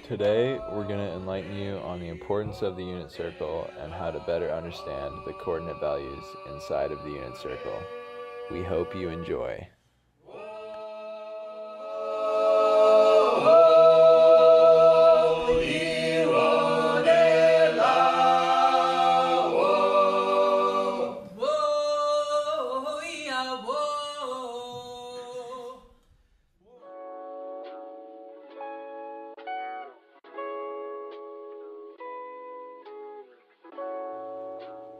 Today, we're going to enlighten you on the importance of the unit circle and how to better understand the coordinate values inside of the unit circle. We hope you enjoy.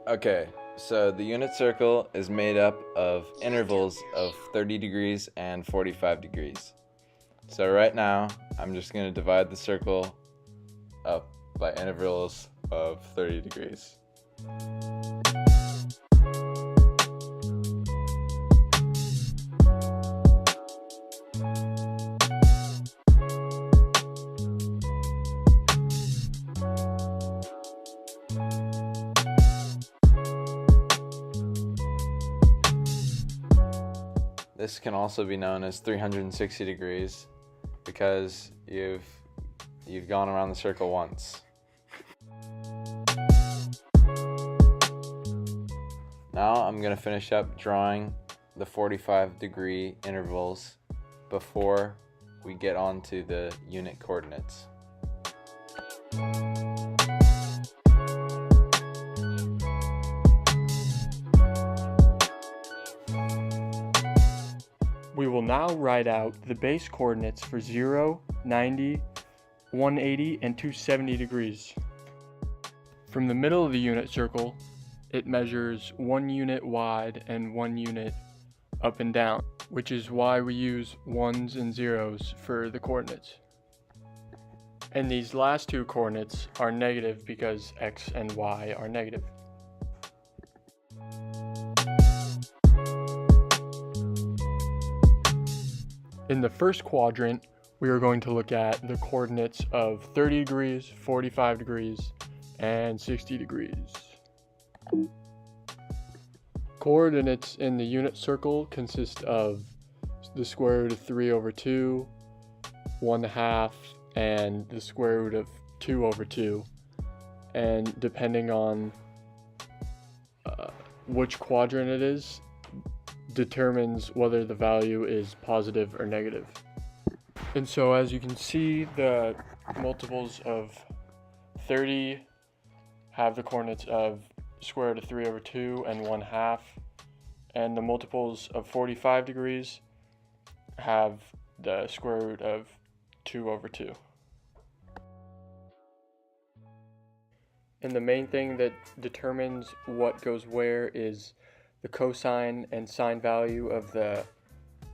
Okay, so the unit circle is made up of intervals of 30 degrees and 45 degrees. So right now, I'm just going to divide the circle up by intervals of 30 degrees. This can also be known as 360 degrees because you've gone around the circle once. Now I'm going to finish up drawing the 45-degree intervals before we get on to the unit coordinates. We will now write out the base coordinates for 0, 90, 180, and 270 degrees. From the middle of the unit circle, it measures 1 unit wide and 1 unit up and down, which is why we use ones and zeros for the coordinates. And these last two coordinates are negative because x and y are negative. In the first quadrant, we are going to look at the coordinates of 30 degrees, 45 degrees, and 60 degrees. Coordinates in the unit circle consist of the square root of 3 over 2, 1/2, and the square root of 2 over 2. And depending on which quadrant it is, determines whether the value is positive or negative. And so as you can see, the multiples of 30 have the coordinates of square root of 3 over 2 and 1/2, and the multiples of 45 degrees have the square root of 2 over 2. And the main thing that determines what goes where is the cosine and sine value of the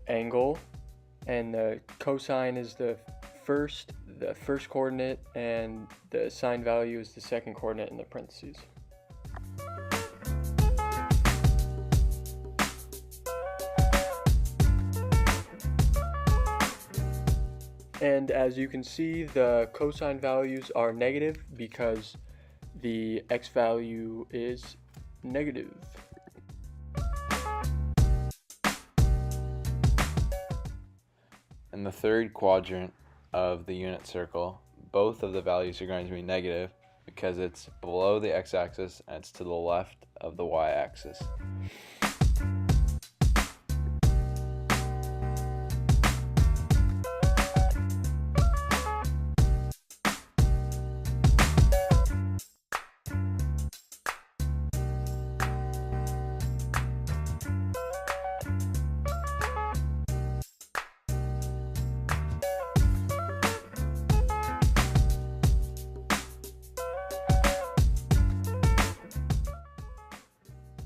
angle, and the cosine is the first coordinate and the sine value is the second coordinate in the parentheses. And as you can see, the cosine values are negative because the x value is negative. In the third quadrant of the unit circle, both of the values are going to be negative because it's below the x-axis and it's to the left of the y-axis.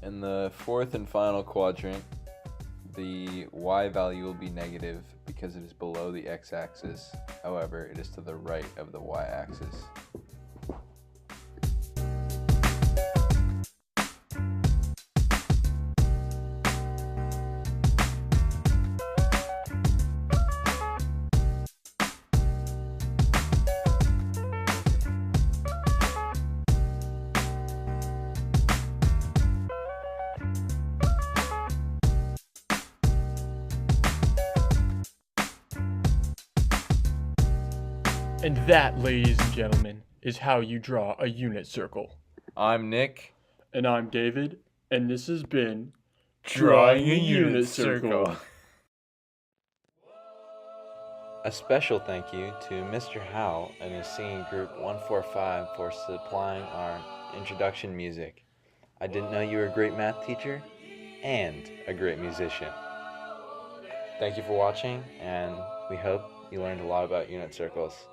In the fourth and final quadrant, the y value will be negative because it is below the x-axis. However, it is to the right of the y-axis. And that, ladies and gentlemen, is how you draw a unit circle. I'm Nick. And I'm David, and this has been Drawing a Unit Circle. A special thank you to Mr. Howell and his singing group 145 for supplying our introduction music. I didn't know you were a great math teacher and a great musician. Thank you for watching, and we hope you learned a lot about unit circles.